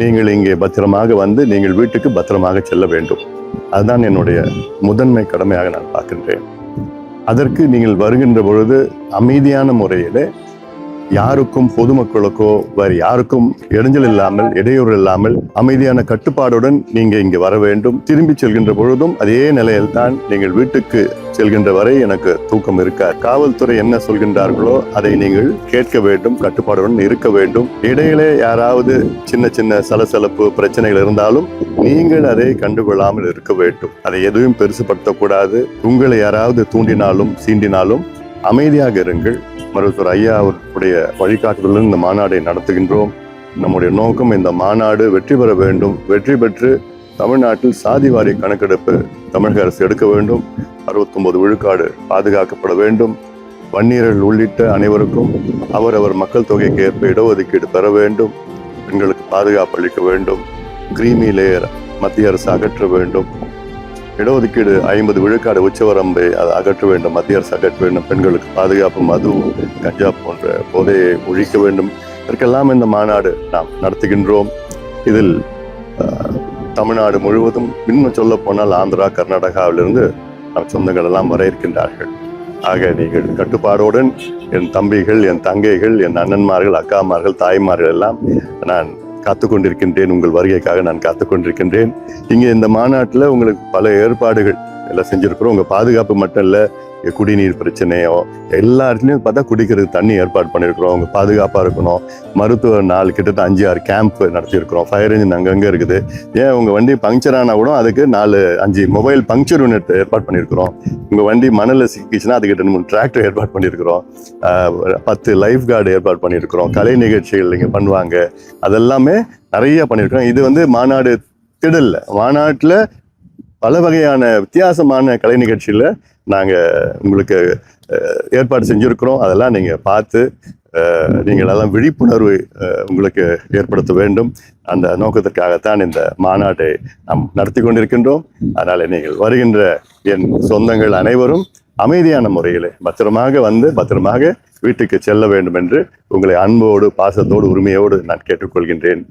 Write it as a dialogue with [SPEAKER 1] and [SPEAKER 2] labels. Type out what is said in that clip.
[SPEAKER 1] நீங்கள் இங்கே பத்திரமாக வந்து நீங்கள் வீட்டுக்கு பத்திரமாக செல்ல வேண்டும். அதுதான் என்னுடைய முதன்மை கடமையாக நான் பார்க்கின்றேன். அதற்கு நீங்கள் வருகின்ற பொழுது அமைதியான முறையிலே யாருக்கும் பொதுமக்களுக்கோ வேறு யாருக்கும் இடைஞ்சல் இல்லாமல் இடையூறு இல்லாமல் அமைதியான கட்டுப்பாடுடன் நீங்க இங்கு வர வேண்டும். திரும்பி செல்கின்ற பொழுதும் அதே நிலையில் தான் நீங்கள் வீட்டுக்கு செல்கின்ற வரை எனக்கு தூக்கம் இருக்காது. காவல்துறை என்ன சொல்கின்றார்களோ அதை நீங்கள் கேட்க வேண்டும், கட்டுப்பாடுடன் இருக்க வேண்டும். இடையிலே யாராவது சின்ன சின்ன சலசலப்பு பிரச்சனைகள் இருந்தாலும் நீங்கள் அதை கண்டுகொள்ளாமல் இருக்க வேண்டும். அதை எதுவும் பெருசுபடுத்தக்கூடாது. உங்களை யாராவது தூண்டினாலும் சீண்டினாலும் அமைதியாக இருங்கள். மருத்துவர் ஐயா அவருடைய வழிகாட்டுதலுடன் இந்த மாநாடை நடத்துகின்றோம். நம்முடைய நோக்கம் இந்த மாநாடு வெற்றி பெற வேண்டும். வெற்றி பெற்று தமிழ்நாட்டில் சாதிவாரி கணக்கெடுப்பு தமிழக அரசு எடுக்க வேண்டும். 69 விழுக்காடு பாதுகாக்கப்பட வேண்டும். வன்னியர்கள் உள்ளிட்ட அனைவருக்கும் அவரவர் மக்கள் தொகைக்கு ஏற்ப இடஒதுக்கீடு பெற வேண்டும். பெண்களுக்கு பாதுகாப்பு அளிக்க வேண்டும். கிரீமி லேயர் மத்திய அரசு அகற்ற வேண்டும். இடஒதுக்கீடு 50 விழுக்காடு உச்சவரம்பை அகற்ற வேண்டும். மத்திய அரசு அகற்ற வேண்டும். பெண்களுக்கு பாதுகாப்பு, மது, கஞ்சா போன்ற போதையை ஒழிக்க வேண்டும். இதற்கெல்லாம் இந்த மாநாடு நாம் நடத்துகின்றோம். இதில் தமிழ்நாடு முழுவதும், இன்னும் சொல்ல போனால் ஆந்திரா, கர்நாடகாவிலிருந்து நம் சொந்தங்கள் எல்லாம் வர இருக்கின்றார்கள். ஆக நீங்கள் கட்டுப்பாடுடன் என் தம்பிகள், என் தங்கைகள், என் அண்ணன்மார்கள், அக்காமார்கள், தாய்மார்கள் எல்லாம் நான் காத்துக்கொண்டிருக்கின்றேன். உங்கள் வருகைக்காக நான் காத்துக்கொண்டிருக்கின்றேன். இங்கே இந்த மாநாட்டில் உங்களுக்கு பல ஏற்பாடுகள் எல்லாம் செஞ்சுருக்கிறோம். உங்கள் பாதுகாப்பு மட்டும் இல்லை, குடிநீர் பிரச்சனையோ எல்லா இடத்துலையும் பார்த்தா குடிக்கிறதுக்கு தண்ணி ஏற்பாடு பண்ணியிருக்கிறோம். அவங்க பாதுகாப்பாக இருக்கணும். மருத்துவ நாள் கிட்டத்தட்ட 5-6 கேம்ப் நடத்தியிருக்கிறோம். ஃபயர் இன்ஜின் அங்கங்கே இருக்குது. ஏன் உங்கள் வண்டி பங்க்சர் ஆனால் கூட அதுக்கு 4-5 மொபைல் பங்க்சர் யூனிட் ஏற்பாடு பண்ணியிருக்கிறோம். உங்கள் வண்டி மணலில் சிக்கிச்சுன்னா அதுக்கு 2-3 டிராக்டர் ஏற்பாடு பண்ணியிருக்கிறோம். 10 லைஃப் கார்டு ஏற்பாடு பண்ணியிருக்கிறோம். கலை நிகழ்ச்சிகள் இங்கே பண்ணுவாங்க. அதெல்லாமே நிறைய பண்ணியிருக்கிறோம். இது மாநாடு திடல்ல, மாநாட்டில் பல வகையான வித்தியாசமான கலை நிகழ்ச்சியில் நாங்கள் உங்களுக்கு ஏற்பாடு செஞ்சுருக்கிறோம். அதெல்லாம் நீங்கள் பார்த்து நீங்கள் எல்லாம் விழிப்புணர்வு உங்களுக்கு ஏற்படுத்த வேண்டும். அந்த நோக்கத்திற்காகத்தான் இந்த மாநாட்டை நாம் நடத்தி கொண்டிருக்கின்றோம். அதனால் நீங்கள் வருகின்ற என் சொந்தங்கள் அனைவரும் அமைதியான முறையில் பத்திரமாக வந்து பத்திரமாக வீட்டுக்கு செல்ல வேண்டும் என்று உங்களை அன்போடு, பாசத்தோடு, உரிமையோடு நான் கேட்டுக்கொள்கின்றேன்.